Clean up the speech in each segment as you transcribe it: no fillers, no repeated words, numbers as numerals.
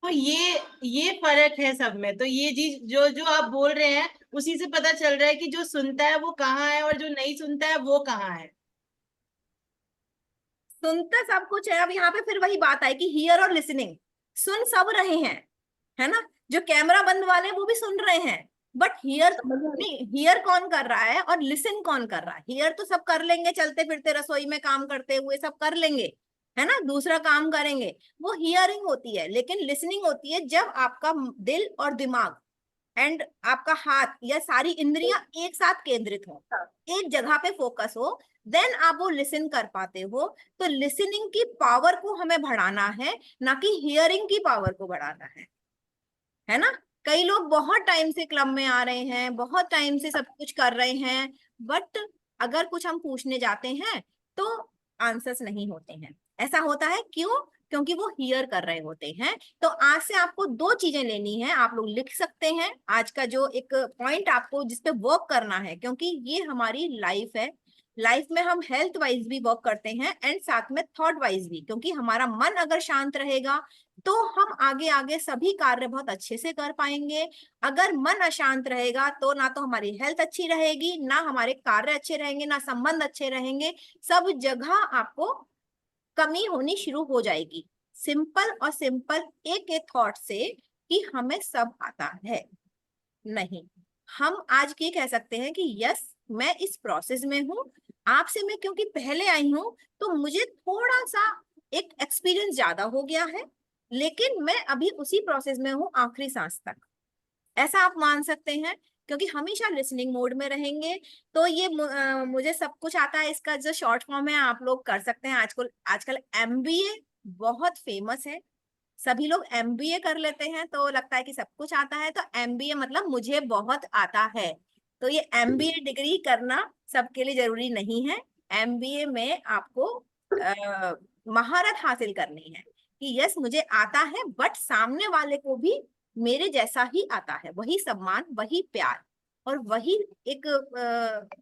तो ये फर्क है सब में। तो ये चीज जो जो आप बोल रहे हैं उसी से पता चल रहा है कि जो सुनता है वो कहाँ है और जो नहीं सुनता है वो कहाँ है। सुनता सब कुछ है। अब यहाँ पे फिर वही बात आई कि हियर और लिसनिंग, सुन सब रहे हैं, है ना। जो कैमरा बंद वाले हैं वो भी सुन रहे हैं, बट हियर समझ आ रही नहीं, हियर कौन कर रहा है और लिसन कौन कर रहा है। हियर तो सब कर लेंगे, चलते फिरते रसोई में काम करते हुए सब कर लेंगे, है ना, दूसरा काम करेंगे, वो हियरिंग होती है। लेकिन लिसनिंग होती है जब आपका दिल और दिमाग एंड आपका हाथ या सारी इंद्रियां एक साथ केंद्रित हो, एक जगह पे फोकस हो, देन आप वो लिसन कर पाते हो। तो लिसनिंग की पावर को हमें बढ़ाना है, ना कि हियरिंग की पावर को बढ़ाना है ना। कई लोग बहुत टाइम से क्लब में आ रहे हैं, बहुत टाइम से सब कुछ कर रहे हैं, बट अगर कुछ हम पूछने जाते हैं तो आंसर्स नहीं होते हैं। ऐसा होता है क्यों? क्योंकि वो हियर कर रहे होते हैं। तो आज से आपको दो चीजें लेनी है, आप लोग लिख सकते हैं आज का जो एक पॉइंट आपको जिसपे वर्क करना है, क्योंकि ये हमारी लाइफ है। लाइफ में हम हेल्थ वाइज भी वर्क करते हैं एंड साथ में थॉट वाइज भी, क्योंकि हमारा मन अगर शांत रहेगा तो हम आगे आगे सभी कार्य बहुत अच्छे से कर पाएंगे। अगर मन अशांत रहेगा तो ना तो हमारी हेल्थ अच्छी रहेगी, ना हमारे कार्य अच्छे रहेंगे, ना संबंध अच्छे रहेंगे। सब जगह आपको कमी होनी शुरू हो जाएगी। सिंपल और सिंपल एक एक थॉट से कि हमें सब आता है, नहीं। हम आज ये कह सकते हैं कि यस, मैं इस प्रोसेस में हूँ। आपसे मैं क्योंकि पहले आई हूँ तो मुझे थोड़ा सा एक एक्सपीरियंस ज्यादा हो गया है, लेकिन मैं अभी उसी प्रोसेस में हूँ आखिरी सांस तक। ऐसा आप मान सकते हैं, क्योंकि हमेशा लिसनिंग मोड में रहेंगे। तो ये मुझे सब कुछ आता है, इसका जो शॉर्ट फॉर्म है आप लोग कर सकते हैं। आजकल आजकल एमबीए बहुत फेमस है, सभी लोग एमबीए कर लेते हैं तो लगता है कि सब कुछ आता है। तो एमबीए मतलब मुझे बहुत आता है। तो ये एमबीए डिग्री करना सबके लिए जरूरी नहीं है। एमबीए में आपको महारत हासिल करनी है कि यस मुझे आता है, बट सामने वाले को भी मेरे जैसा ही आता है, वही सम्मान, वही प्यार और वही एक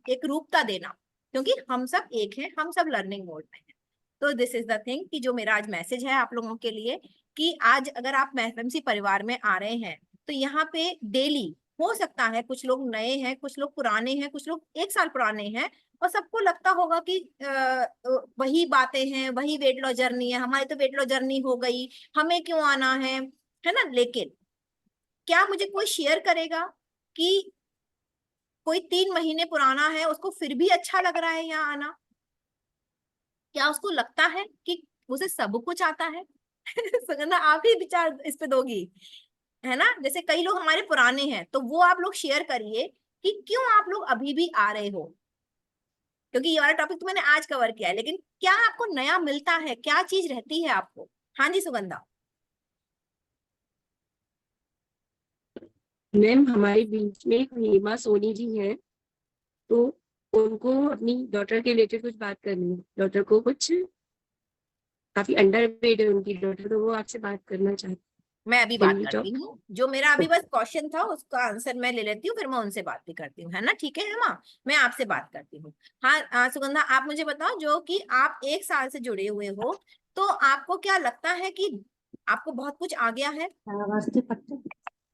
एक रूपता देना, क्योंकि हम सब एक हैं, हम सब लर्निंग मोड में हैं। तो दिस इज द थिंग कि जो मेरा आज मैसेज है आप लोगों के लिए, कि आज अगर आप एफएमसी परिवार में आ रहे हैं तो यहाँ पे डेली, हो सकता है कुछ लोग नए हैं, कुछ लोग पुराने हैं, कुछ लोग एक साल पुराने हैं, और सबको लगता होगा कि वही बातें हैं, वही वेट लॉस जर्नी है, हमारी तो वेट लॉस जर्नी हो गई, हमें क्यों आना है ना। लेकिन क्या मुझे कोई शेयर करेगा कि कोई 3 महीने पुराना है उसको फिर भी अच्छा लग रहा है यहाँ आना? क्या उसको लगता है कि उसे सब कुछ आता है? सुगंधा आप ही विचार इस पे दोगी, है ना। जैसे कई लोग हमारे पुराने हैं तो वो आप लोग शेयर करिए कि क्यों आप लोग अभी भी आ रहे हो, क्योंकि ये वाला टॉपिक तो मैंने आज कवर किया है, लेकिन क्या आपको नया मिलता है, क्या चीज रहती है आपको? हाँ जी सुगंधा। मैम, हमारे बीच में एक नीमा सोनी जी हैं, तो उनको अपनी डॉटर के रिलेटेड कुछ बात करनी है। डॉटर को कुछ काफी अंडर वेट है उनकी डॉटर, तो वो आपसे बात करना चाहती मैं अभी है। बात करती हूँ, जो मेरा अभी बस क्वेश्चन था उसका आंसर मैं ले लेती हूँ, फिर मैं उनसे बात भी करती हूँ, है ना। ठीक है माँ, मैं आपसे बात करती हूँ। हाँ सुगंधा, आप मुझे बताओ, जो कि आप 1 साल से जुड़े हुए हो, तो आपको क्या लगता है कि आपको बहुत कुछ आ गया है?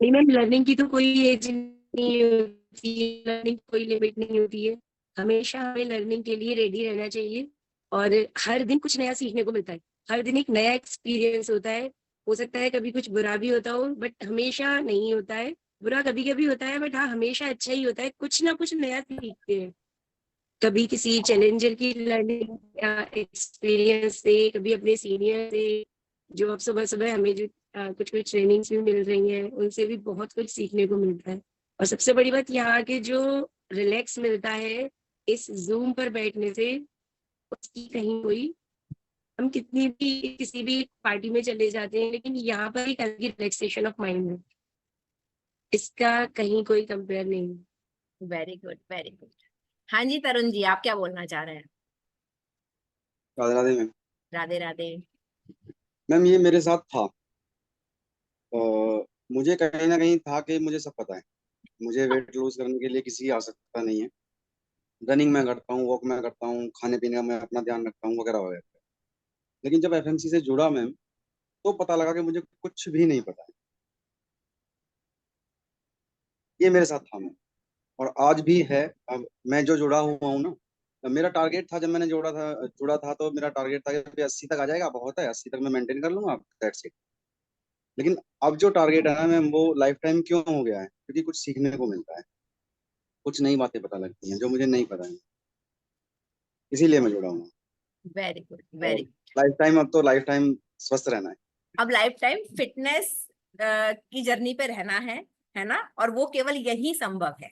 नहीं मैम, लर्निंग की तो कोई एज नहीं होती, लर्निंग कोई लिमिट नहीं होती है। हमेशा हमें लर्निंग के लिए रेडी रहना चाहिए, और हर दिन कुछ नया सीखने को मिलता है। हर दिन एक नया एक्सपीरियंस होता है। हो सकता है कभी कुछ बुरा भी होता हो, बट हमेशा नहीं होता है बुरा। कभी कभी होता है, बट हाँ हमेशा अच्छा ही होता है। कुछ ना कुछ नया सीखते हैं, कभी किसी चैलेंजर की लर्निंग एक्सपीरियंस से, कभी अपने सीनियर से, जो अब सुबह सुबह हमें जो कुछ कुछ ट्रेनिंग्स भी मिल रही हैं, उनसे भी बहुत कुछ सीखने को मिलता है। और सबसे बड़ी बात यहाँ के जो रिलैक्स मिलता है इस जूम पर बैठने से, उसकी कहीं कोई, हम कितनी भी किसी भी पार्टी में चले जाते हैं, लेकिन यहाँ पर एक अलग ही रिलैक्सेशन ऑफ माइंड है, इसका कहीं कोई कंपेयर नहीं है। Very good, very good. हाँ जी तरुण जी, आप क्या बोलना चाह रहे हैं? राधे राधे मैम। राधे राधे। मैम ये मेरे साथ था। अ, मुझे कहीं ना कहीं था कि मुझे सब पता है, मुझे वेट लूज करने के लिए किसी की आवश्यकता नहीं है। रनिंग मैं करता हूँ, वॉक मैं करता हूँ, खाने पीने का मैं अपना ध्यान रखता हूँ, वगैरह वगैरह। लेकिन जब एफएमसी से जुड़ा मैम, तो पता लगा कि मुझे कुछ भी नहीं पता है। ये मेरे साथ था। मैं और आज भी है। अब मैं जो जुड़ा हुआ हूँ ना, मेरा टारगेट था, जब मैंने जुड़ा था तो मेरा टारगेट था कि 80 तक आ जाएगा, बहुत है, 80 तक मैं मेंटेन कर लूंगा, दैट्स इट। लेकिन अब जो टारगेट है ना मैम, वो लाइफ टाइम क्यों हो गया है? क्योंकि कुछ सीखने को मिलता है, कुछ नई बातें पता लगती हैं जो मुझे नहीं पता है, इसीलिए मैं जुड़ा हूँ। वेरी गुड, और वेरी। लाइफ टाइम, अब तो लाइफ टाइम स्वस्थ रहना है। अब लाइफ टाइम फिटनेस की जर्नी पे रहना है ना, और वो केवल यही संभव है,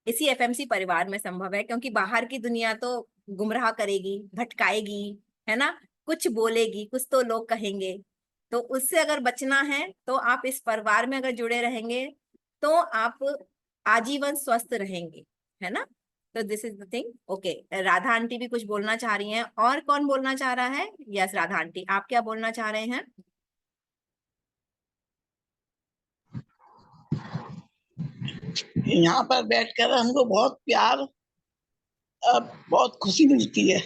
इसी एफएमसी परिवार में संभव है, क्योंकि बाहर की दुनिया तो गुमराह करेगी, भटकाएगी, है ना, कुछ बोलेगी, कुछ तो लोग कहेंगे। तो उससे अगर बचना है तो आप इस परिवार में अगर जुड़े रहेंगे तो आप आजीवन स्वस्थ रहेंगे, है ना। तो this is the thing. Okay, Radha aunty भी कुछ बोलना चाह रही हैं, और कौन बोलना चाह रहा है? यस, राधा आंटी, आप क्या बोलना चाह रहे हैं? यहाँ पर बैठकर हमको बहुत प्यार, बहुत खुशी मिलती है।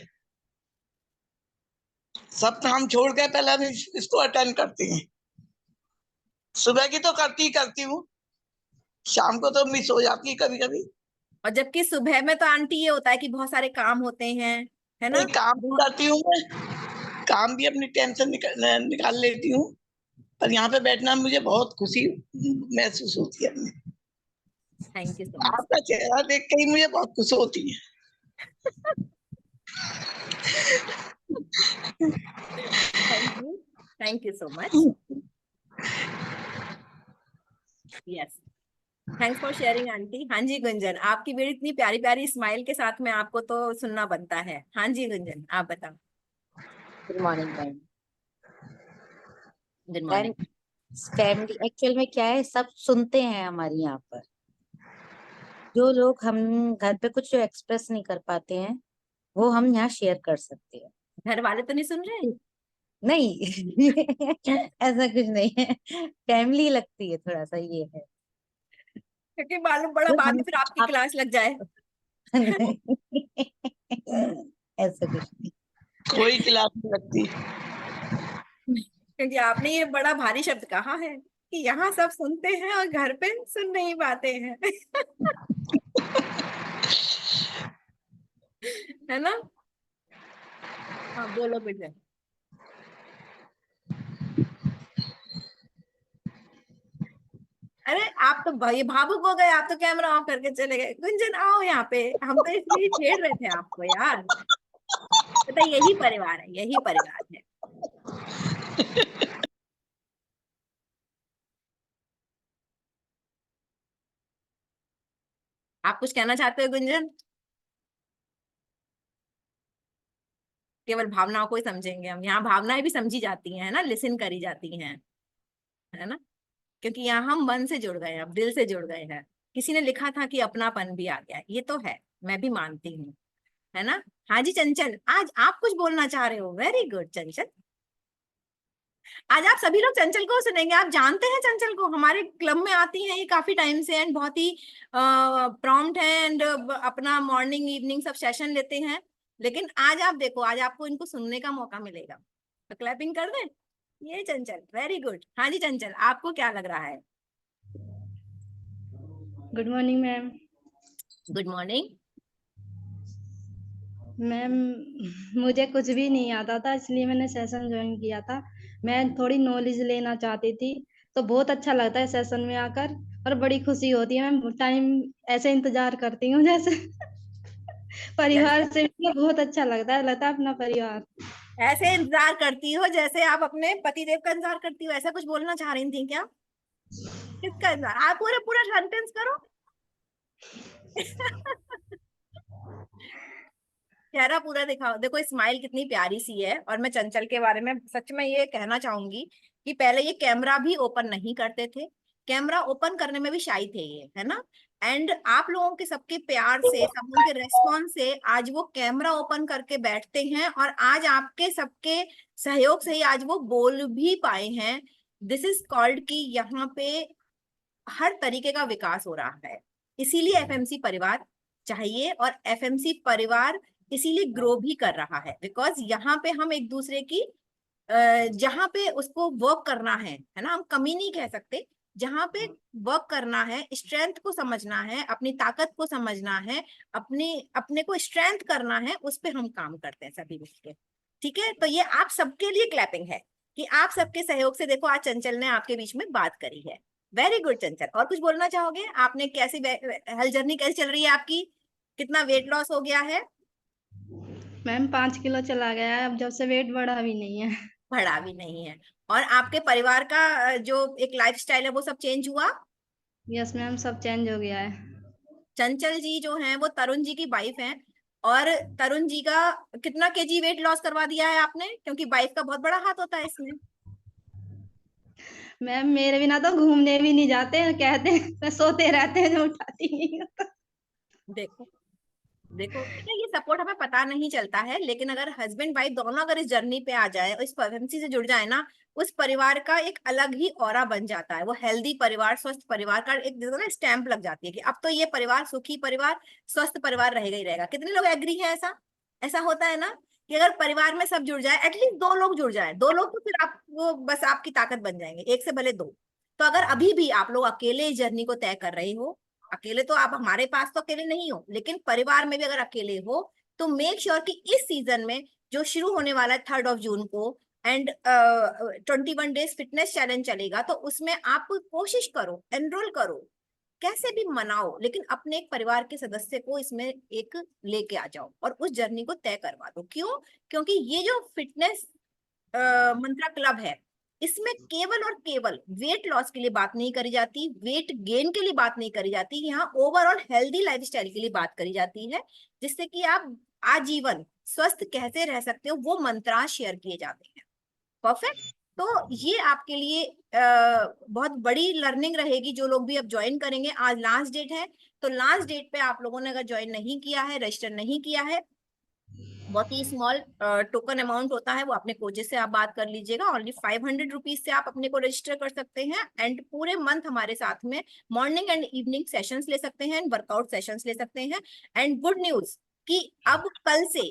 सब काम छोड़ के पहले हम इसको अटेंड करते हैं। सुबह की तो करती हूँ, शाम को तो मिस हो जाती है कभी कभी। और जबकि सुबह में तो आंटी ये होता है कि बहुत सारे काम होते हैं, है ना। काम भी करती हूँ मैं, काम भी अपनी टेंशन निकाल लेती हूँ, पर यहाँ पे बैठना मुझे बहुत खुशी महसूस होती है। Thank you so much. आपका चेहरा देख के ही मुझे बहुत खुशी होती है। Thank you so much. Yes, thanks for sharing aunty. हाँ जी गुंजन, आपकी भी इतनी प्यारी प्यारी स्माइल के साथ में आपको तो सुनना बनता है। हाँ जी गुंजन, आप बताओ। Good morning ma'am. Good ma'am, morning. Family actual में क्या है, सब सुनते हैं हमारे यहाँ पर। जो लोग हम घर पे कुछ एक्सप्रेस नहीं कर पाते हैं, वो हम यहाँ शेयर कर सकते हैं। घर वाले तो नहीं सुन रहे? नहीं ऐसा कुछ नहीं है, फैमिली लगती है, थोड़ा सा ये है। क्योंकि मालूम पड़ा जो बाद में हम फिर आपकी आप क्लास लग जाए। ऐसा कुछ नहीं। कोई क्लास नहीं लगती। क्योंकि आपने ये बड़ा भारी शब्द कहा है कि यहाँ सब सुनते हैं और घर पे सुन नहीं पाते हैं। है ना। हाँ बोलो बेटा। अरे आप तो ये भावुक हो गए, आप तो कैमरा ऑफ करके चले गए। गुंजन आओ यहाँ पे, हम तो इसलिए छेड़ रहे थे आपको यार। पता है, यही परिवार है, यही परिवार है। आप कुछ कहना चाहते हो गुंजन? केवल भावनाओं को ही समझेंगे हम, यहाँ भावनाएं भी समझी जाती हैं, है ना, लिसन करी जाती हैं, है ना। क्योंकि यहाँ हम मन से जुड़ गए हैं, अब दिल से जुड़ गए हैं। किसी ने लिखा था कि अपनापन भी आ गया, ये तो है, मैं भी मानती हूँ, है ना। हाँ जी चंचल, आज आप कुछ बोलना चाह रहे हो। वेरी गुड चंचल, आज आप सभी लोग चंचल को सुनेंगे। आप जानते हैं चंचल को, हमारे क्लब में आती हैं ये काफी टाइम से, एंड बहुत ही प्रॉम्प्ट है, एंड अपना मॉर्निंग इवनिंग सब सेशन लेते हैं। लेकिन आज आप देखो, आज आपको इनको सुनने का मौका मिलेगा, तो क्लैपिंग कर दें। ये चंचल, वेरी गुड। हाँ जी चंचल, आपको क्या लग रहा है? Good morning ma'am. Good morning ma'am, मुझे कुछ भी नहीं आता था, इसलिए मैंने सेशन ज्वाइन किया था। मैं थोड़ी नॉलेज लेना चाहती थी, तो बहुत अच्छा लगता है सेशन में आकर, और बड़ी खुशी होती है। मैं टाइम ऐसे इंतजार करती हूँ जैसे परिवार से भी बहुत अच्छा लगता है अपना परिवार। ऐसे इंतजार करती हो जैसे आप अपने पतिदेव का इंतजार करती हो, ऐसा कुछ बोलना चाह रही थी क्या? किसका इंतजार? आप पूरा पूरा सेंटेंस करो। चेहरा पूरा दिखाओ। देखो स्माइल कितनी प्यारी सी है। और मैं चंचल के बारे में सच में ये कहना चाहूंगी कि पहले ये कैमरा भी ओपन नहीं करते थे, कैमरा ओपन करने में भी शाई थे ये, है ना। एंड आप लोगों के सबके प्यार से, सब उनके रेस्पॉन्स से आज वो कैमरा ओपन करके बैठते हैं, और आज आपके सबके सहयोग से ही आज वो बोल भी पाए हैं। दिस इज कॉल्ड कि यहाँ पे हर तरीके का विकास हो रहा है। इसीलिए एफएमसी परिवार चाहिए, और एफएमसी परिवार इसीलिए ग्रो भी कर रहा है, बिकॉज यहाँ पे हम एक दूसरे की जहाँ पे उसको वर्क करना है ना, हम कमी नहीं कह सकते, जहाँ पे वर्क करना है, स्ट्रेंथ को समझना है, अपनी ताकत को समझना है, अपने को स्ट्रेंथ करना है, उस पे हम काम करते हैं सभी मिलके। ठीक है, तो ये आप सबके लिए क्लैपिंग है कि आप सबके सहयोग से देखो आज चंचल ने आपके बीच में बात करी है। वेरी गुड चंचल। और कुछ बोलना चाहोगे? आपने कैसी हेल्थ जर्नी कैसी चल रही है आपकी? कितना वेट लॉस हो गया है? मैम 5 किलो चला गया है, अब जब से वेट बढ़ा भी नहीं है। बढ़ा भी नहीं है। और आपके परिवार का जो एक लाइफस्टाइल है वो सब चेंज हुआ? यस मैम, सब चेंज हो गया है। चंचल जी जो हैं वो तरुण जी की वाइफ हैं, और तरुण जी का कितना केजी वेट लॉस करवा दिया है आपने? क्योंकि वाइफ का बहुत बड़ा हाथ होता है इसमें। मैम मेरे बिना तो घूमने भी नहीं जाते, कहते हैं सोते रहते हैं, जो उठाती नहीं हूँ। देखो देखो बेटा, ये सपोर्ट हमें पता नहीं चलता है, लेकिन अगर हस्बैंड वाइफ दोनों अगर इस जर्नी पे आ जाए और इस परफेक्सी से जुड़ जाए ना, उस परिवार का एक अलग ही ऑरा बन जाता है। वो हेल्दी परिवार, स्वस्थ परिवार का एक ना स्टैंप लग जाती है कि अब तो ये परिवार सुखी परिवार, स्वस्थ परिवार रहेगा ही रहेगा। कितने लोग एग्री है? ऐसा ऐसा होता है ना कि अगर परिवार में सब जुड़ जाए, एटलीस्ट 2 लोग जुड़ जाए, 2 लोग तो फिर आप वो बस आपकी ताकत बन जाएंगे, एक से भले 2। तो अगर अभी भी आप लोग अकेले इस जर्नी को तय कर रहे हो, अकेले तो आप हमारे पास तो अकेले नहीं हो, लेकिन परिवार में भी अगर अकेले हो, तो मेक श्योर कि इस सीजन में जो शुरू होने वाला है 3 जून को, एंड 21 डेज फिटनेस चैलेंज चलेगा, तो उसमें आप कोशिश करो, एनरोल करो, कैसे भी मनाओ, लेकिन अपने एक परिवार के सदस्य को इसमें एक लेके आ जाओ और उस जर्नी को तय करवा दो। क्यों? क्योंकि ये जो फिटनेस मंत्रा क्लब है, इसमें केवल और केवल वेट लॉस के लिए बात नहीं करी जाती, वेट गेन के लिए बात नहीं करी जाती, यहाँ ओवरऑल हेल्दी लाइफस्टाइल के लिए बात करी जाती है, जिससे कि आप आजीवन स्वस्थ कैसे रह सकते हो वो मंत्रांश शेयर किए जाते हैं। परफेक्ट। तो ये आपके लिए बहुत बड़ी लर्निंग रहेगी। जो लोग भी अब ज्वाइन करेंगे, आज लास्ट डेट है, तो लास्ट डेट पे आप लोगों ने अगर ज्वाइन नहीं किया है, रजिस्टर नहीं किया है, बहुत ही स्मॉल टोकन अमाउंट होता है, वो अपने कोचेस से आप बात कर लीजिएगा। ओनली 500 रुपीज से आप अपने को रजिस्टर कर सकते हैं, एंड पूरे मंथ हमारे साथ में मॉर्निंग एंड इवनिंग सेशंस ले सकते हैं, वर्कआउट सेशंस ले सकते हैं। एंड गुड न्यूज कि अब कल से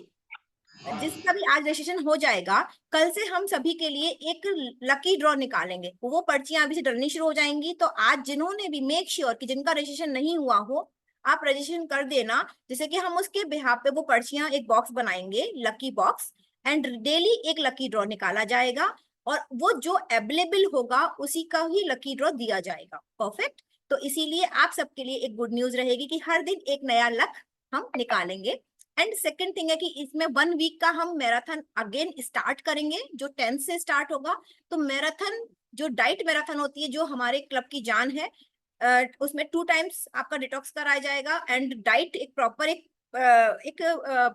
जिसका भी आज रजिस्ट्रेशन हो जाएगा, कल से हम सभी के लिए एक लकी ड्रॉ निकालेंगे। वो पर्चियां अभी से डलनी शुरू हो जाएंगी, तो आज जिन्होंने भी मेक श्योर कि जिनका रजिस्ट्रेशन नहीं हुआ हो, आप रजिस्ट्रेशन कर देना, जैसे कि हम उसके बिहाफ पे वो पर्चियां एक बॉक्स बनाएंगे, लकी बॉक्स, एंड डेली एक लकी ड्रॉ निकाला जाएगा, और वो जो अवेलेबल होगा उसी का ही लकी ड्रॉ दिया जाएगा। परफेक्ट। तो इसीलिए आप सबके लिए एक गुड न्यूज रहेगी कि हर दिन एक नया लक हम निकालेंगे। एंड सेकेंड थिंग है कि इसमें 1 वीक का हम मैराथन अगेन स्टार्ट करेंगे, जो 10 से स्टार्ट होगा। तो मैराथन, जो डाइट मैराथन होती है, जो हमारे क्लब की जान है, उसमें 2 टाइम्स आपका डिटॉक्स कराया जाएगा, एंड डाइट एक प्रॉपर एक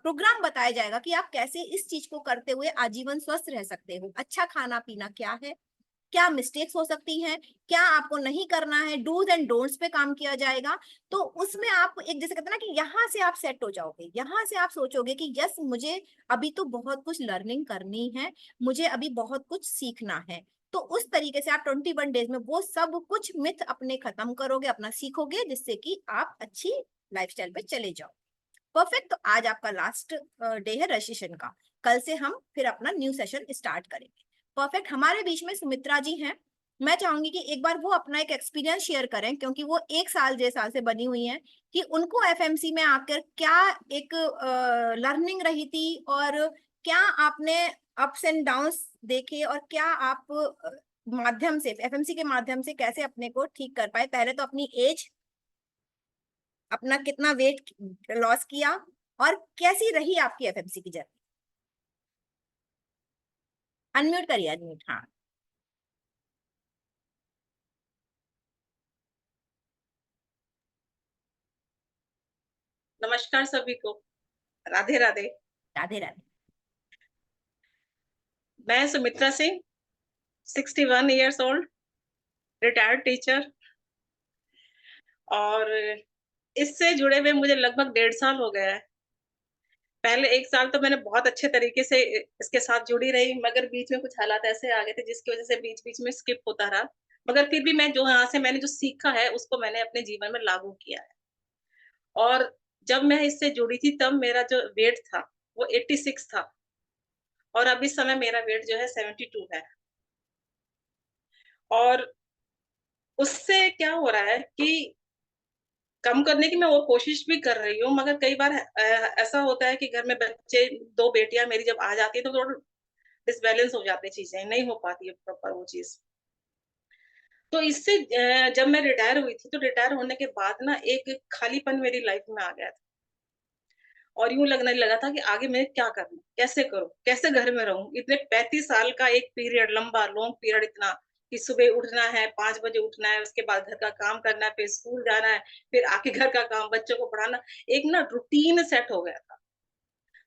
प्रोग्राम बताया जाएगा कि आप कैसे इस चीज को करते हुए आजीवन स्वस्थ रह सकते हो। अच्छा खाना पीना क्या है, क्या मिस्टेक्स हो सकती हैं, क्या आपको नहीं करना है, डूज एंड डोंट्स पे काम किया जाएगा। तो उसमें आप एक जैसे कहते हैं ना कि यहाँ से आप सेट हो जाओगे, यहाँ से आप सोचोगे कि यस, मुझे अभी तो बहुत कुछ लर्निंग करनी है, मुझे अभी बहुत कुछ सीखना है। तो उस तरीके से आप 21 डेज में वो सब कुछ मिथ अपने खत्म करोगे, अपना सीखोगे, जिससे कि आप अच्छी लाइफस्टाइल पे चले जाओ। परफेक्ट। तो आज आपका लास्ट डे है रजिस्ट्रेशन का, कल से हम फिर अपना न्यू सेशन स्टार्ट करेंगे। परफेक्ट। हमारे बीच में सुमित्रा जी हैं, मैं चाहूंगी कि एक बार वो अपना एक एक्सपीरियंस शेयर करें, क्योंकि वो 1 साल से बनी हुई हैं, कि उनको एफएमसी में आकर क्या एक लर्निंग रही थी, और क्या आपने अप्स एंड डाउन्स देखे, और क्या आप माध्यम से, एफएमसी के माध्यम से कैसे अपने को ठीक कर पाए। पहले तो अपनी एज, अपना कितना वेट लॉस किया, और कैसी रही आपकी एफएमसी की जर्नी। अनम्यूट करिए, अनम्यूट। हाँ, नमस्कार सभी को, राधे राधे। राधे राधे। मैं Sumitra Singh, 61 years old, retired teacher, और इससे जुड़े हुए मुझे लगभग 1.5 साल हो गया है। पहले 1 साल तो मैंने बहुत अच्छे तरीके से इसके साथ जुड़ी रही, मगर बीच में कुछ हालात ऐसे आ गए थे जिसकी वजह से बीच बीच में स्किप होता रहा। मगर फिर भी मैं जो यहाँ से मैंने जो सीखा है उसको मैंने अपने जीवन में लागू किया है। और जब मैं इससे जुड़ी थी तब मेरा जो वेट था वो 86 था, और अब इस समय मेरा वेट जो है 72 है। और उससे क्या हो रहा है कि कम करने की मैं और कोशिश भी कर रही हूँ, मगर कई बार ऐसा होता है कि घर में बच्चे, 2 बेटियां मेरी जब आ जाती है तो थोड़ा डिसबैलेंस हो जाते हैं, चीजें नहीं हो पाती है प्रॉपर वो चीज। तो इससे जब मैं रिटायर हुई थी, तो रिटायर होने के बाद ना एक खालीपन मेरी लाइफ में आ गया था, और यूं लगने लगा था कि आगे मैं क्या करूं, कैसे करूं, कैसे घर में रहूं। इतने 35 साल का एक पीरियड, लंबा लॉन्ग पीरियड, इतना कि सुबह उठना है, 5 बजे उठना है, उसके बाद घर का काम करना है, फिर स्कूल जाना है, फिर आके घर का काम, बच्चों को पढ़ाना, एक ना रूटीन सेट हो गया था।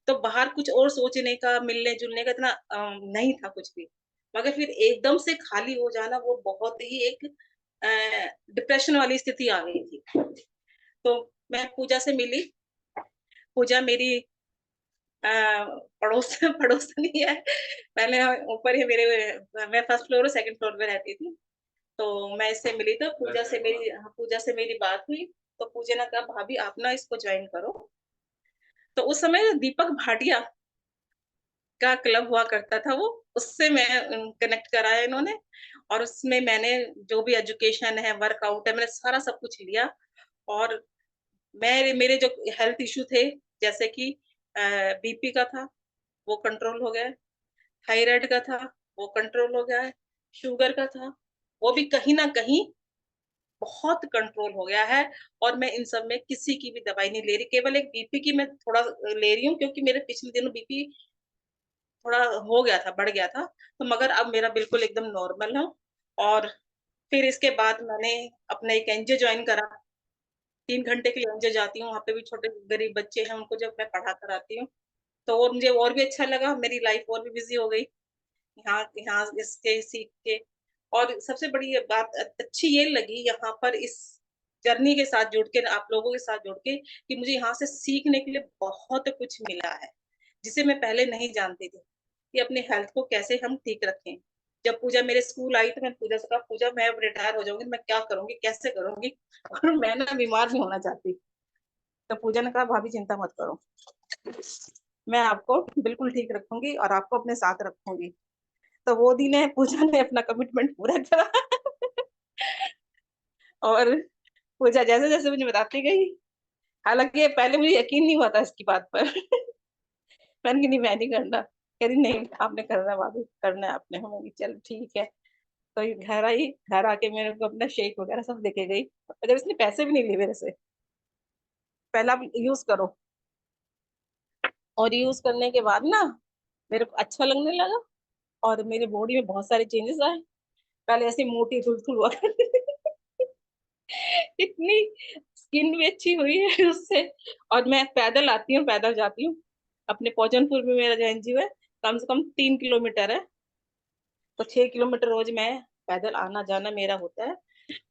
तो बाहर कुछ और सोचने का, मिलने जुलने का इतना नहीं था कुछ भी। मगर फिर एकदम से खाली हो जाना, वो बहुत ही एक डिप्रेशन वाली स्थिति आ गई थी। तो मैं पूजा से मिली। पूजा मेरी पड़ोस पड़ोसनी है। पहले ऊपर ही मेरे, मैं फर्स्ट फ्लोर और सेकंड फ्लोर में रहती थी। तो मैं इससे मिली, तो पूजा से मेरी बात हुई। तो पूजा ने कहा, भाभी आप ना इसको ज्वाइन करो। तो उस समय दीपक भाटिया का क्लब हुआ करता था, वो उससे मैं कनेक्ट कराया इन्होंने। और उसमें मैंने जो भी एजुकेशन है, वर्कआउट है, मैंने सारा सब कुछ लिया। और मेरे जो हेल्थ इश्यू थे, जैसे कि बीपी का था, वो कंट्रोल हो गया है, थायराइड का था, वो कंट्रोल हो गया है, शुगर का था, वो भी कहीं ना कहीं बहुत कंट्रोल हो गया है। और मैं इन सब में किसी की भी दवाई नहीं ले रही, केवल एक बीपी की मैं थोड़ा ले रही हूँ, क्योंकि मेरे पिछले दिनों बीपी थोड़ा हो गया था, बढ़ गया था। तो मगर अब मेरा बिल्कुल एकदम नॉर्मल है। और फिर इसके बाद मैंने अपना एक एनजीओ ज्वाइन करा। 3 घंटे के लिए एनजीओ जाती हूँ, वहाँ पे भी छोटे गरीब बच्चे हैं, उनको जब मैं पढ़ा कर आती हूँ, तो और मुझे और भी अच्छा लगा, मेरी लाइफ और भी बिजी हो गई यहाँ यहाँ इसके सीख के। और सबसे बड़ी ये बात अच्छी ये लगी यहाँ पर, इस जर्नी के साथ जुड़ के, आप लोगों के साथ जुड़ के, कि मुझे यहाँ से सीखने के लिए बहुत कुछ मिला है, जिसे मैं पहले नहीं जानती थी, कि अपने हेल्थ को कैसे हम ठीक रखें। जब पूजा मेरे स्कूल आई, तो मैंने पूजा से कहा, पूजा मैं अब रिटायर हो जाऊंगी, मैं क्या करूंगी, कैसे करूंगी, और मैं ना बीमार नहीं होना चाहती। तो पूजा ने कहा, भाभी चिंता मत करो, मैं आपको बिल्कुल ठीक रखूंगी और आपको अपने साथ रखूंगी। तो वो दिन है, पूजा ने अपना कमिटमेंट पूरा करा। और पूजा जैसे जैसे मुझे बताती गई, हालांकि पहले मुझे यकीन नहीं हुआ था इसकी बात पर। मैंने कहा, नहीं मैं नहीं करना। कह रही, नहीं आपने करना भाभी, करना है आपने। हम चल ठीक है। तो ये घर आई, घर आके मेरे को अपना शेक वगैरह सब देके गई। और जब इसने पैसे भी नहीं लिए मेरे से, पहला आप यूज करो। और यूज करने के बाद ना मेरे को अच्छा लगने लगा, और मेरी बॉडी में बहुत सारे चेंजेस आए। पहले ऐसी मोटी थुल हुआ करती थी, इतनी स्किन भी अच्छी हुई है उससे। और मैं पैदल आती हूँ, पैदल जाती हूँ। अपने पौजनपुर में मेरा जो एनजीओ है, कम से कम 3 किलोमीटर है। तो 6 किलोमीटर रोज मैं पैदल आना जाना मेरा होता है।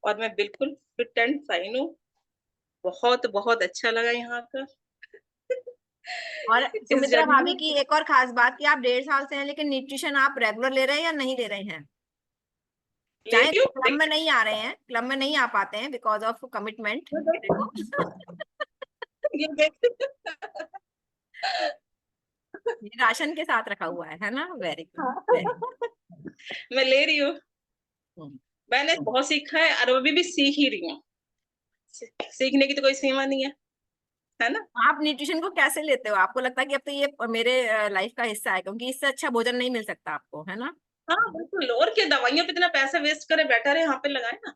और मैं बिल्कुल फिट एंड फाइन हूँ। बहुत बहुत अच्छा लगा यहाँ का। और इस सुमित्रा जर्नी भाभी में की एक और खास बात कि आप 1.5 साल से हैं, लेकिन न्यूट्रिशन आप रेगुलर ले रहे हैं या नहीं ले रहे हैं? ले चाहे रही हूँ, क्लब में नहीं आ रहे हैं, क्लब में नहीं आ पाते हैं बिकॉज ऑफ कमिटमेंट। देखो ये देख। ये राशन के साथ रखा हुआ है ना? वेरी गुड, हाँ, वेरी मैं ले रही हूँ। गुड। मैंने बहुत सीखा है, और अभी भी सीख ही रही हूँ। सीखने की तो कोई सीमा नहीं है ना? आप न्यूट्रिशन को कैसे लेते हो? आपको लगता है कि अब तो ये मेरे लाइफ का हिस्सा है, क्योंकि इससे अच्छा भोजन नहीं मिल सकता आपको, है ना? हाँ बिल्कुल, और क्या, दवाइयों पे इतना पैसा वेस्ट करे, बेटर है यहाँ पे लगाए ना।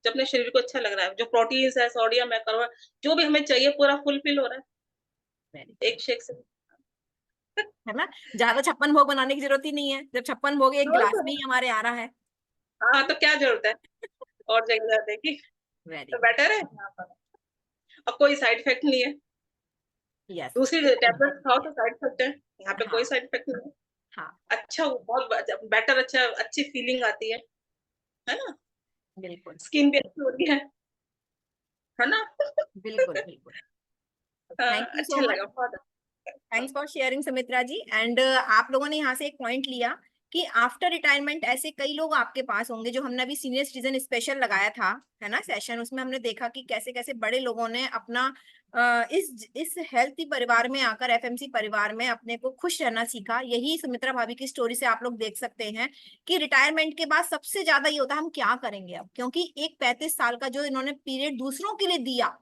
जो अपने शरीर को अच्छा लग रहा है, जो प्रोटीन है, सोडियम है, कार्बन, जो भी हमें चाहिए पूरा फुलफिल हो रहा है वेरी, एक शेक से। है ना? ज्यादा 56 भोग बनाने की जरूरत ही नहीं है, जब 56 भोग एक और गिलास तो, में ही हमारे आ रहा है। हाँ तो क्या जरूरत है और जगह जाने की? वेरी तो गुड। बेटर है यहाँ पर। अब कोई साइड इफेक्ट नहीं है। यस। दूसरी टेबलेट खाओ तो साइड इफेक्ट है, यहाँ पे कोई हाँ साइड इफेक्ट नहीं हाँ, है। अच्छा, बहुत बेटर, अच्छा, अच्छी फीलिंग आती है ना? बिल्कुल स्किन भी अच्छी हो रही है ना? बिल्कुल बिल्कुल। थैंक यू सो अच्छा मच, लगा बहुत। Thanks for sharing Sumitra ji. And आप लोगों ने यहाँ से एक पॉइंट लिया कि आफ्टर रिटायरमेंट ऐसे कई लोग आपके पास होंगे, जो हमने अभी सीनियर सिटीजन स्पेशल लगाया था, है ना, सेशन, उसमें हमने देखा कि कैसे कैसे बड़े लोगों ने अपना इस हेल्थी परिवार में आकर, एफएमसी परिवार में अपने को खुश रहना सीखा। यही सुमित्रा भाभी की स्टोरी से आप लोग देख सकते हैं कि रिटायरमेंट के बाद सबसे ज्यादा ये होता है हम क्या करेंगे अब, क्योंकि एक 35 साल का जो इन्होंने पीरियड दूसरों के लिए दिया,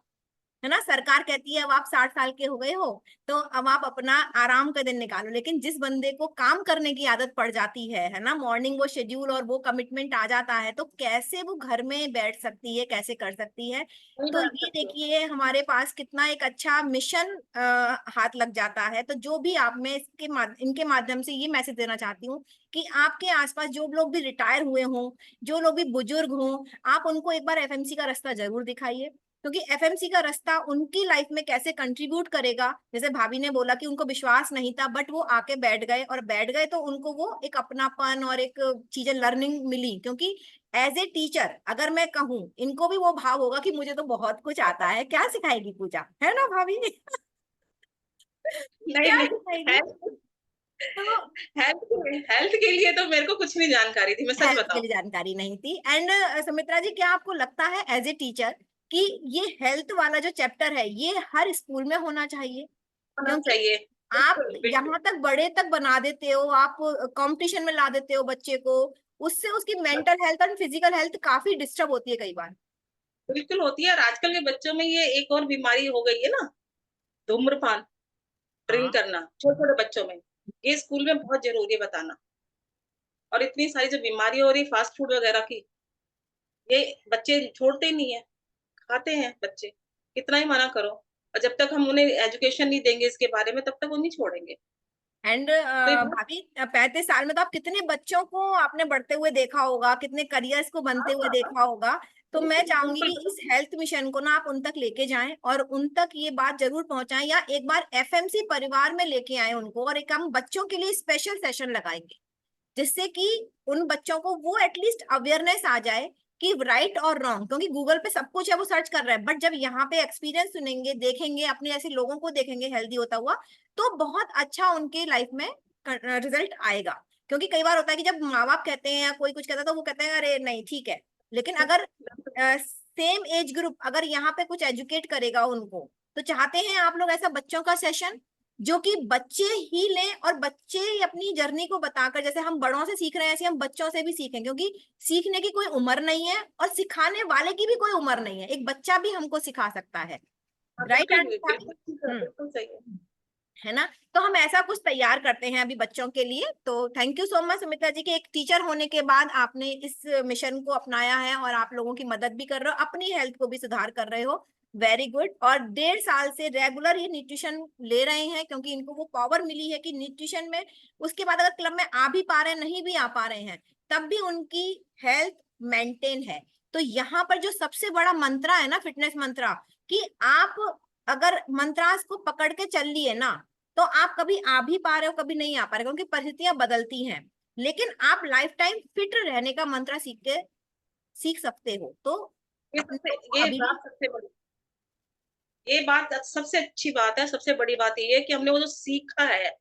है ना, सरकार कहती है अब आप 60 साल के हो गए हो तो अब आप अपना आराम का दिन निकालो, लेकिन जिस बंदे को काम करने की आदत पड़ जाती है ना, मॉर्निंग वो शेड्यूल और वो कमिटमेंट आ जाता है, तो कैसे वो घर में बैठ सकती है, कैसे कर सकती है। नहीं तो बैठ ये सकते हो। देखिए हमारे पास कितना एक अच्छा मिशन हाथ लग जाता है। तो जो भी आप, मैं इनके माध्यम से ये मैसेज देना चाहती हूँ कि आपके आसपास जो लोग भी रिटायर हुए हों, जो लोग भी बुजुर्ग हों, आप उनको एक बार एफएमसी का रास्ता जरूर दिखाइए, क्योंकि एफएमसी का रास्ता उनकी लाइफ में कैसे कंट्रीब्यूट करेगा। जैसे भाभी ने बोला कि उनको विश्वास नहीं था, बट वो आके बैठ गए, और बैठ गए तो उनको वो एक अपनापन और एक चीजें लर्निंग मिली। क्योंकि एज ए टीचर अगर मैं कहूँ, इनको भी वो भाव होगा कि मुझे तो बहुत कुछ आता है, क्या सिखाएगी पूजा, है ना भाभी? नहीं क्या नहीं, सिखाएगी? हेल्थ तो हेल्थ के लिए तो मेरे को कुछ नहीं जानकारी थी, मैं सच हेल्थ के बताऊं। लिए जानकारी नहीं थी। एंड सुमित्रा जी, क्या आपको लगता है एज ए टीचर कि ये हेल्थ वाला जो चैप्टर है ये हर स्कूल में होना चाहिए? होना क्योंकि चाहिए। आप बिल्कुल बिल्कुल। यहाँ तक बड़े तक बना देते हो, आप कंपटीशन में ला देते हो बच्चे को, उससे उसकी मेंटल हेल्थ और फिजिकल हेल्थ काफी डिस्टर्ब होती है कई बार। बिल्कुल होती है, और आजकल के बच्चों में ये एक और बीमारी हो गई है ना, धूम्रपान, ड्रिंक हाँ, करना छोटे छोटे बच्चों में। ये स्कूल में बहुत जरूरी है बताना। और इतनी सारी जो बीमारी हो रही फास्ट फूड वगैरह की, ये बच्चे छोड़ते ही नहीं है, खाते हैं बच्चे, कितना ही मना करो। और जब तक हम उन्हें एजुकेशन नहीं देंगे इसके बारे में, तब तक वो नहीं छोड़ेंगे। एंड तो ये बहुत भाभी 35 साल में तो आप कितने बच्चों को आपने बढ़ते हुए देखा होगा, कितने करियर्स को बनते हाँ, हुए हाँ, हाँ, देखा होगा। तो मैं बिल्कुल चाहूंगी बिल्कुल कि इस बिल्कुल। हेल्थ मिशन को ना आप उन तक लेके जाएं, और उन तक ये बात जरूर पहुंचाएं, या एक बार एफएमसी परिवार में लेके आए उनको, और एक हम बच्चों के लिए स्पेशल सेशन लगाएंगे, जिससे कि उन बच्चों को वो एटलीस्ट अवेयरनेस आ जाए कि राइट और रॉन्ग। क्योंकि गूगल पे सब कुछ है, वो सर्च कर रहा है, बट जब यहाँ पे एक्सपीरियंस सुनेंगे, देखेंगे, अपने ऐसे लोगों को देखेंगे हेल्दी होता हुआ, तो बहुत अच्छा उनके लाइफ में रिजल्ट आएगा। क्योंकि कई बार होता है कि जब माँ बाप कहते हैं या कोई कुछ कहता है तो वो कहते हैं अरे नहीं ठीक है, लेकिन अगर सेम एज ग्रुप अगर यहाँ पे कुछ एजुकेट करेगा उनको, तो चाहते हैं आप लोग ऐसा बच्चों का सेशन जो कि बच्चे ही लें, और बच्चे अपनी जर्नी को बताकर, जैसे हम बड़ों से सीख रहे हैं ऐसे हम बच्चों से भी सीखें, क्योंकि सीखने की कोई उम्र नहीं है और सिखाने वाले की भी कोई उम्र नहीं है, एक बच्चा भी हमको सिखा सकता है। हाँ, राइट बिल्कुल एंड बिल्कुल बिल्कुल सही है। है ना? तो हम ऐसा कुछ तैयार करते हैं अभी बच्चों के लिए। तो thank you so much Sumitra ji कि एक टीचर होने के बाद आपने इस मिशन को अपनाया है, और आप लोगों की मदद भी कर रहे हो, अपनी हेल्थ को भी सुधार कर रहे हो। Very good. और 1.5 साल से रेगुलर ये न्यूट्रिशन ले रहे हैं, क्योंकि इनको वो पावर मिली है कि न्यूट्रिशन में, उसके बाद अगर क्लब में आ भी पा रहे हैं, नहीं भी आ पा रहे हैं, तब भी उनकी हेल्थ मेंटेन है। तो यहाँ पर जो सबसे बड़ा मंत्रा है ना, फिटनेस मंत्रा, कि आप अगर मंत्रास को पकड़ के चल लिए ना, तो आप कभी आ भी पा रहे हो, कभी नहीं आ पा रहे, क्योंकि परिस्थितियां बदलती हैं, लेकिन आप लाइफ टाइम फिट रहने का मंत्र सीख सकते हो। तो ये अपने सबसे को ये अभी भी बात सबसे बड़ी, ये बात सबसे अच्छी बात है, सबसे बड़ी बात ये है कि हमने वो जो सीखा है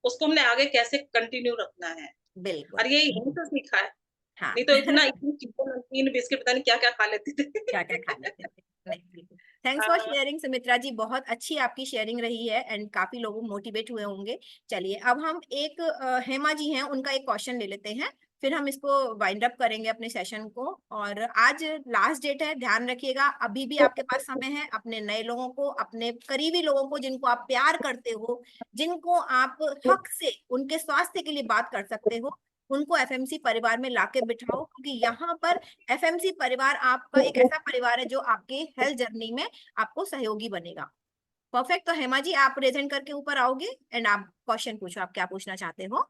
उसको हमने आगे कैसे कंटिन्यू रखना है। बिल्कुल। और ये यहीं से सीखा है, हाँ। नहीं तो इतनी चीजें, नमकीन बिस्किट पता नहीं क्या क्या खा लेते थे। क्या क्या खा लेते थे। नहीं, बिल्कुल। थैंक्स फॉर हाँ, शेयरिंग सुमित्रा जी, बहुत अच्छी आपकी शेयरिंग रही है, एंड काफी लोग मोटिवेट हुए होंगे। चलिए अब हम एक हेमा जी हैं, उनका एक क्वेश्चन ले लेते हैं, फिर हम इसको वाइंड अप करेंगे अपने सेशन को। और आज लास्ट डेट है, ध्यान रखिएगा, अभी भी आपके पास समय है अपने नए लोगों को, अपने करीबी लोगों को जिनको आप प्यार करते हो, जिनको आप हक से उनके स्वास्थ्य के लिए बात कर सकते हो, उनको एफएमसी परिवार में लाके बिठाओ, क्योंकि यहाँ पर एफएमसी परिवार आपका एक ऐसा परिवार है जो आपके हेल्थ जर्नी में आपको सहयोगी बनेगा। परफेक्ट। तो हेमा जी आप प्रेजेंट करके ऊपर आओगे, एंड आप क्वेश्चन पूछो, आप क्या पूछना चाहते हो।